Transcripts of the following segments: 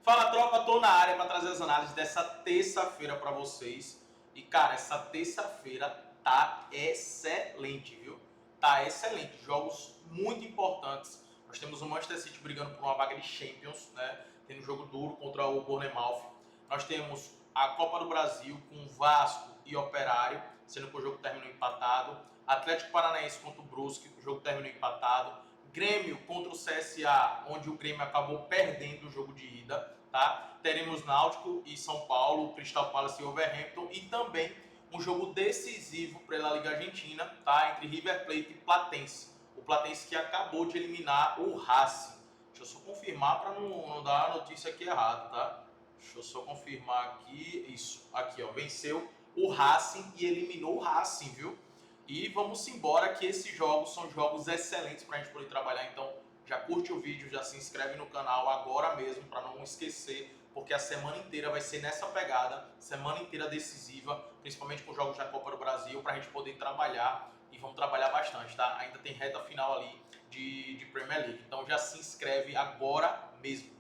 Fala, tropa, tô na área para trazer as análises dessa terça-feira para vocês. E cara, essa terça-feira tá excelente, viu? Tá excelente. Jogos muito importantes. Nós temos o Manchester City brigando por uma vaga de Champions, né? Tendo um jogo duro contra o Bournemouth. Nós temos a Copa do Brasil com Vasco e Operário, sendo que o jogo terminou empatado. Atlético Paranaense contra o Brusque, o jogo terminou empatado. Grêmio contra o CSA, onde o Grêmio acabou perdendo o jogo de ida, tá? Teremos Náutico e São Paulo, Crystal Palace e Wolverhampton, e também um jogo decisivo pela Liga Argentina, tá? Entre River Plate e Platense. O Platense que acabou de eliminar o Racing. Deixa eu só confirmar para não dar a notícia aqui errada, tá? Deixa eu só confirmar aqui. Isso, aqui ó, venceu o Racing e eliminou o Racing, viu? E vamos embora que esses jogos são jogos excelentes para a gente poder trabalhar. Então já curte o vídeo, já se inscreve no canal agora mesmo para não esquecer, porque a semana inteira vai ser nessa pegada, semana inteira decisiva, principalmente com jogos da Copa do Brasil, para a gente poder trabalhar e vamos trabalhar bastante, tá? Ainda tem reta final ali de Premier League. Então já se inscreve agora mesmo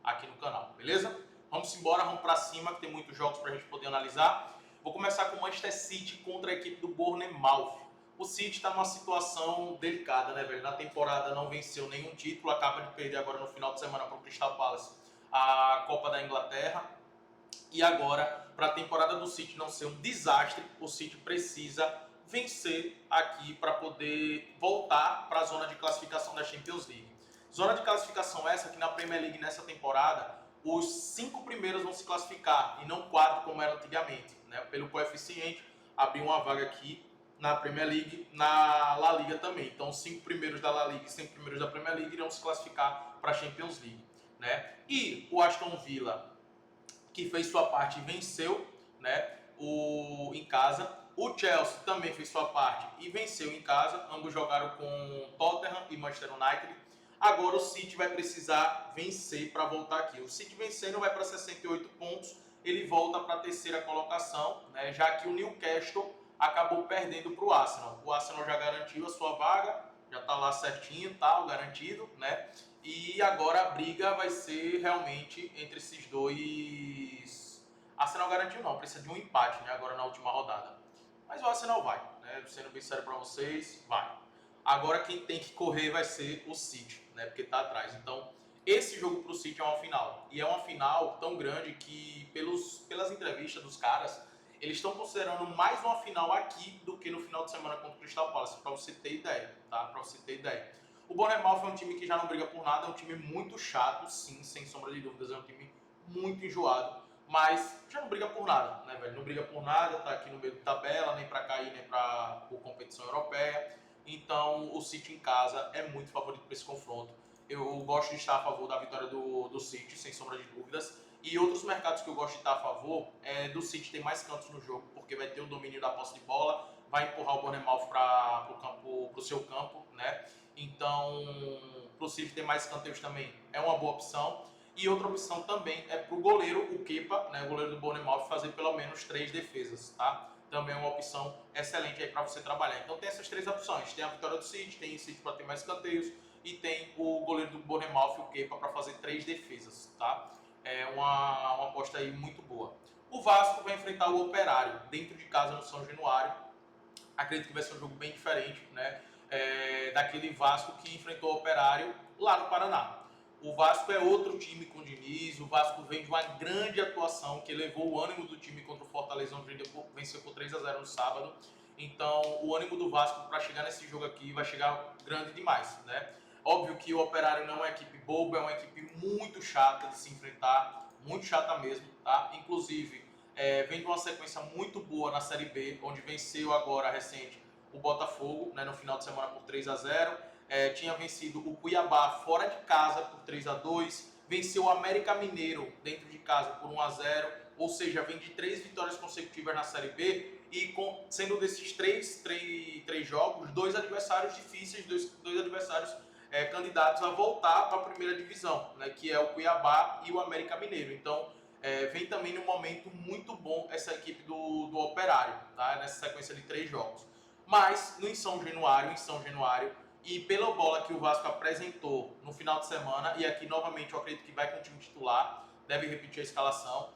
aqui no canal, beleza? Vamos embora, vamos para cima que tem muitos jogos para a gente poder analisar. Vou começar com o Manchester City contra a equipe do Bournemouth. O City está numa situação delicada, né, velho? Na temporada não venceu nenhum título, acaba de perder agora no final de semana para o Crystal Palace a Copa da Inglaterra. E agora, para a temporada do City não ser um desastre, o City precisa vencer aqui para poder voltar para a zona de classificação da Champions League. Zona de classificação essa que na Premier League nessa temporada os 5 primeiros vão se classificar e não 4 como era antigamente, né? Pelo coeficiente, abriu uma vaga aqui na Premier League, na La Liga também. Então, os 5 primeiros da La Liga e 5 primeiros da Premier League irão se classificar para a Champions League, né? E o Aston Villa, que fez sua parte e venceu, né, em casa. O Chelsea também fez sua parte e venceu em casa. Ambos jogaram com Tottenham e Manchester United. Agora o City vai precisar vencer para voltar aqui. O City vencendo vai para 68 pontos. Ele volta para a terceira colocação, né, já que o Newcastle acabou perdendo para o Arsenal. O Arsenal já garantiu a sua vaga, já está lá certinho, tal, garantido, né? E agora a briga vai ser realmente entre esses dois. Arsenal garantiu não, precisa de um empate, né? Agora na última rodada. Mas o Arsenal vai, né? Sendo bem sério para vocês, vai. Agora quem tem que correr vai ser o City, né? Porque tá atrás. Então, esse jogo pro City é uma final. E é uma final tão grande que, pelas entrevistas dos caras, eles estão considerando mais uma final aqui do que no final de semana contra o Crystal Palace, para você ter ideia, tá? Para você ter ideia. O Bournemouth é um time que já não briga por nada, é um time muito chato, sim, sem sombra de dúvidas, é um time muito enjoado, mas já não briga por nada, né, velho? Não briga por nada, tá aqui no meio de tabela, nem para cair, nem para competição europeia. Então, o City em casa é muito favorito para esse confronto. Eu gosto de estar a favor da vitória do City, sem sombra de dúvidas. E outros mercados que eu gosto de estar a favor é do City ter mais cantos no jogo, porque vai ter o domínio da posse de bola, vai empurrar o Bournemouth para o seu campo, né? Então, para o City ter mais escanteios também é uma boa opção. E outra opção também é para o goleiro, o Kepa, né, o goleiro do Bournemouth, fazer pelo menos 3 defesas, tá? Também é uma opção excelente aí para você trabalhar. Então tem essas 3 opções. Tem a vitória do City, tem o City para ter mais escanteios e tem o goleiro do Bournemouth, o Kepa, para fazer 3 defesas, tá? É uma aposta aí muito boa. O Vasco vai enfrentar o Operário dentro de casa no São Januário. Acredito que vai ser um jogo bem diferente, né? Daquele Vasco que enfrentou o Operário lá no Paraná. O Vasco é outro time com o Diniz, o Vasco vem de uma grande atuação que elevou o ânimo do time contra o Fortaleza, onde venceu por 3-0 no sábado. Então, o ânimo do Vasco para chegar nesse jogo aqui vai chegar grande demais, né? Óbvio que o Operário não é uma equipe boba, é uma equipe muito chata de se enfrentar, muito chata mesmo, tá? Inclusive, vem de uma sequência muito boa na Série B, onde venceu agora recente o Botafogo, né, no final de semana por 3-0. Tinha vencido o Cuiabá fora de casa por 3-2, venceu o América Mineiro dentro de casa por 1-0, ou seja, vem de 3 vitórias consecutivas na Série B e sendo desses três jogos, 2 adversários difíceis, dois adversários candidatos a voltar para a primeira divisão, né, que é o Cuiabá e o América Mineiro. Então, vem também num momento muito bom essa equipe do Operário, tá? Nessa sequência de 3 jogos. Mas, em São Januário, E pela bola que o Vasco apresentou no final de semana, e aqui novamente eu acredito que vai com o time titular, deve repetir a escalação,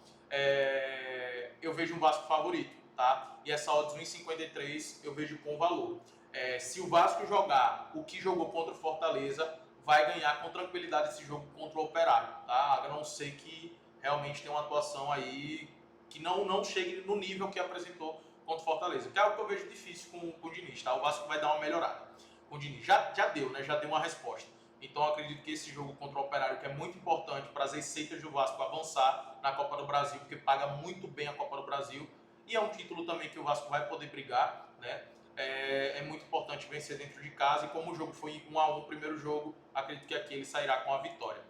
eu vejo um Vasco favorito, tá? E essa odds 1,53 eu vejo com valor. Se o Vasco jogar o que jogou contra o Fortaleza, vai ganhar com tranquilidade esse jogo contra o Operário, tá? A não ser que realmente tenha uma atuação aí que não chegue no nível que apresentou contra o Fortaleza, que é algo que eu vejo difícil com o Diniz, tá? O Vasco vai dar uma melhorada com o Diniz. Já deu, né? Já deu uma resposta. Então eu acredito que esse jogo contra o Operário, que é muito importante para as receitas do Vasco avançar na Copa do Brasil, porque paga muito bem a Copa do Brasil, e é um título também que o Vasco vai poder brigar, né? É muito importante vencer dentro de casa, e como o jogo foi 1-1 o primeiro jogo, acredito que aqui ele sairá com a vitória.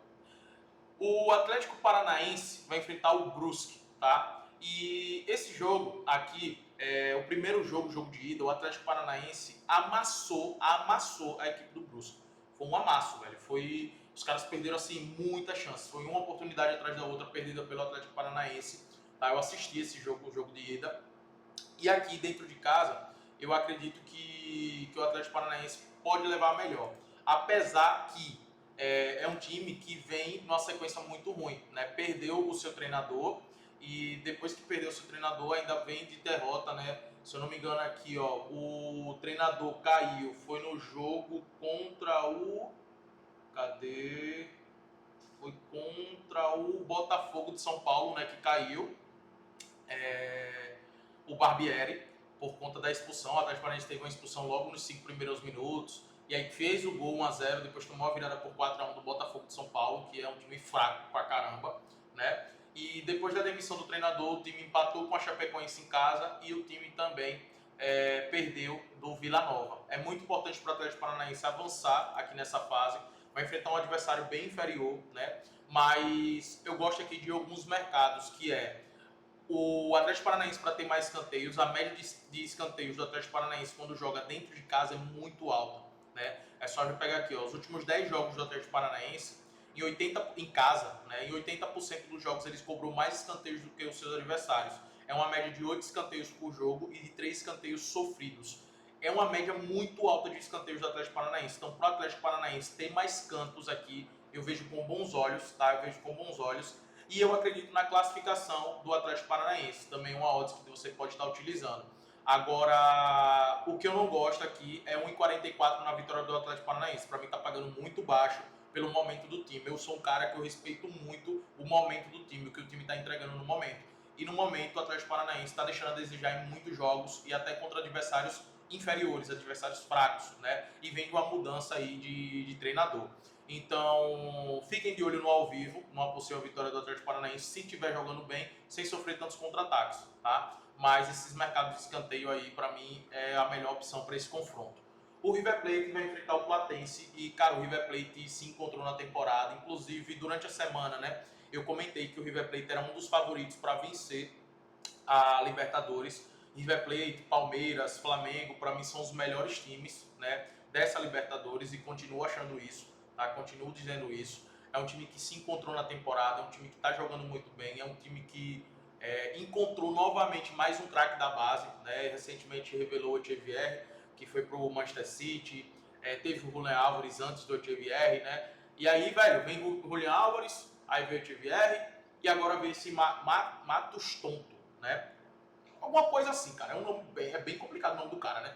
O Atlético Paranaense vai enfrentar o Brusque, tá? E esse jogo aqui, o primeiro jogo, jogo de ida, o Atlético Paranaense amassou a equipe do Brusque. Foi um amasso, velho. Os caras perderam, assim, muita chance. Foi uma oportunidade atrás da outra perdida pelo Atlético Paranaense. Tá? Eu assisti esse jogo, o jogo de ida. E aqui, dentro de casa, eu acredito que o Atlético Paranaense pode levar a melhor. Apesar que é um time que vem numa sequência muito ruim, né? Perdeu o seu treinador e depois que perdeu o seu treinador ainda vem de derrota, né? Se eu não me engano aqui, ó, o treinador caiu, foi no jogo contra o... Cadê? Foi contra o Botafogo de São Paulo, né? Que caiu. O Barbieri, por conta da expulsão. O Atlético Paranaense teve uma expulsão logo nos 5 primeiros minutos. E aí fez o gol 1-0, depois tomou a virada por 4-1 do Botafogo de São Paulo, que é um time fraco pra caramba, né? E depois da demissão do treinador, o time empatou com a Chapecoense em casa e o time também perdeu do Vila Nova. É muito importante para o Atlético Paranaense avançar aqui nessa fase. Vai enfrentar um adversário bem inferior, né? Mas eu gosto aqui de alguns mercados, que é o Atlético Paranaense, para ter mais escanteios, a média de escanteios do Atlético Paranaense quando joga dentro de casa é muito alta, né? É só eu pegar aqui, ó, os últimos 10 jogos do Atlético Paranaense, em casa, né, em 80% dos jogos eles cobrou mais escanteios do que os seus adversários. É uma média de 8 escanteios por jogo e de 3 escanteios sofridos. É uma média muito alta de escanteios do Atlético Paranaense. Então, para o Atlético Paranaense ter mais cantos aqui, eu vejo com bons olhos, tá? Eu vejo com bons olhos. E eu acredito na classificação do Atlético Paranaense, também uma odds que você pode estar utilizando. Agora, o que eu não gosto aqui é 1,44 na vitória do Atlético Paranaense. Para mim está pagando muito baixo pelo momento do time. Eu sou um cara que eu respeito muito o momento do time, o que o time está entregando no momento. E no momento o Atlético Paranaense está deixando a desejar em muitos jogos e até contra adversários inferiores, adversários fracos, né? E vem uma mudança aí de treinador. Então, fiquem de olho no ao vivo, numa possível vitória do Atlético Paranaense, se estiver jogando bem, sem sofrer tantos contra-ataques, tá? Mas esses mercados de escanteio aí, para mim, é a melhor opção para esse confronto. O River Plate vai enfrentar o Platense e, cara, o River Plate se encontrou na temporada, inclusive durante a semana, né? Eu comentei que o River Plate era um dos favoritos para vencer a Libertadores. River Plate, Palmeiras, Flamengo, para mim são os melhores times, né, dessa Libertadores e continuo achando isso. Tá? Continuo dizendo isso. É um time que se encontrou na temporada, é um time que está jogando muito bem, é um time que encontrou novamente mais um craque da base, né? Recentemente revelou o Xavier, que foi pro Manchester City, teve o Julián Álvares antes do Xavier, né? E aí, velho, vem o Julián Álvares, aí veio o Xavier, e agora vem esse Matos Tonto, né? Alguma coisa assim, cara. É bem complicado o nome do cara, né?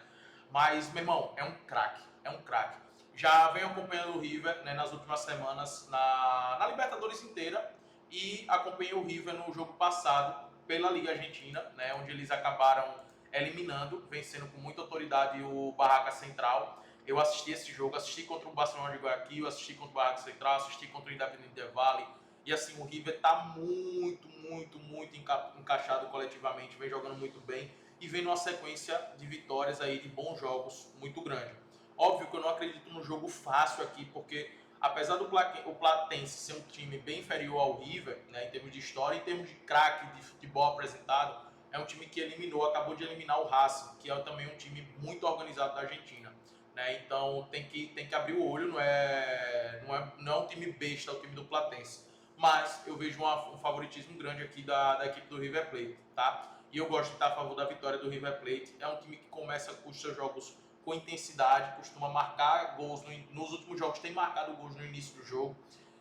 Mas, meu irmão, é um craque, é um craque. Já venho acompanhando o River, né, nas últimas semanas na Libertadores inteira e acompanhei o River no jogo passado pela Liga Argentina, né, onde eles acabaram eliminando, vencendo com muita autoridade o Barraca Central. Eu assisti esse jogo, assisti contra o Barcelona de Guayaquil, assisti contra o Barraca Central, assisti contra o Independiente del Valle. E assim, o River tá muito encaixado coletivamente, vem jogando muito bem e vem numa sequência de vitórias aí, de bons jogos muito grande. Óbvio que eu não acredito num jogo fácil aqui, porque apesar do Platense ser um time bem inferior ao River, né, em termos de história, em termos de craque, de futebol apresentado, é um time que acabou de eliminar o Racing, que é também um time muito organizado da Argentina. Né? Então tem que abrir o olho, não é um time besta, é o time do Platense. Mas eu vejo um favoritismo grande aqui da equipe do River Plate, tá? E eu gosto de estar a favor da vitória do River Plate. É um time que começa os seus jogos com intensidade, costuma marcar gols, nos últimos jogos tem marcado gols no início do jogo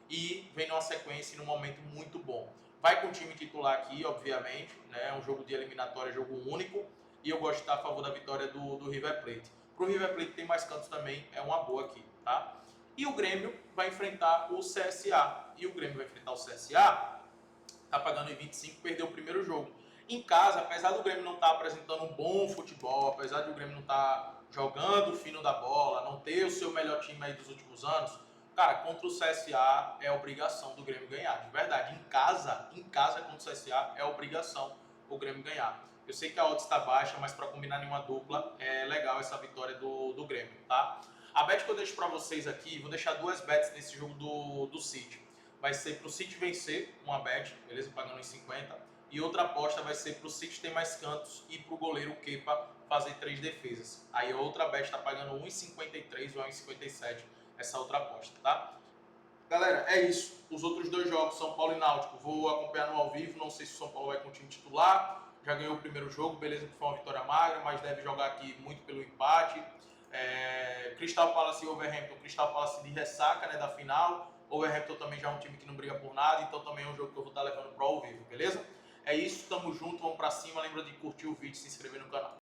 e vem numa sequência e num momento muito bom. Vai com o time titular aqui, obviamente, né? É um jogo de eliminatória, jogo único, e eu gosto de estar a favor da vitória do River Plate. Pro River Plate tem mais cantos também, é uma boa aqui, tá? E o Grêmio vai enfrentar o CSA. E o Grêmio vai enfrentar o CSA, tá pagando em 25, perdeu o primeiro jogo. Em casa, apesar do Grêmio não estar apresentando um bom futebol, apesar do Grêmio não estar jogando o fino da bola, não ter o seu melhor time aí dos últimos anos, cara, contra o CSA é obrigação do Grêmio ganhar, de verdade. Em casa contra o CSA é obrigação o Grêmio ganhar. Eu sei que a odds está baixa, mas para combinar em uma dupla é legal essa vitória do Grêmio, tá? A bet que eu deixo para vocês aqui, vou deixar duas bets nesse jogo do City. Vai ser para o City vencer, uma bet, beleza? Pagando em 50. E outra aposta vai ser para o City ter mais cantos e para o goleiro Kepa fazer 3 defesas. Aí a outra bet está pagando 1,53 ou 1,57 essa outra aposta, tá? Galera, é isso. Os outros dois jogos, São Paulo e Náutico, vou acompanhar no ao vivo. Não sei se o São Paulo vai com o time titular. Já ganhou o primeiro jogo, beleza que foi uma vitória magra, mas deve jogar aqui muito pelo empate. Crystal Palace e Wolverhampton. Crystal Palace de ressaca, né, da final. Wolverhampton também já é um time que não briga por nada, então também é um jogo que eu vou estar levando pro ao vivo, beleza? É isso, tamo junto, vamos pra cima. Lembra de curtir o vídeo e se inscrever no canal.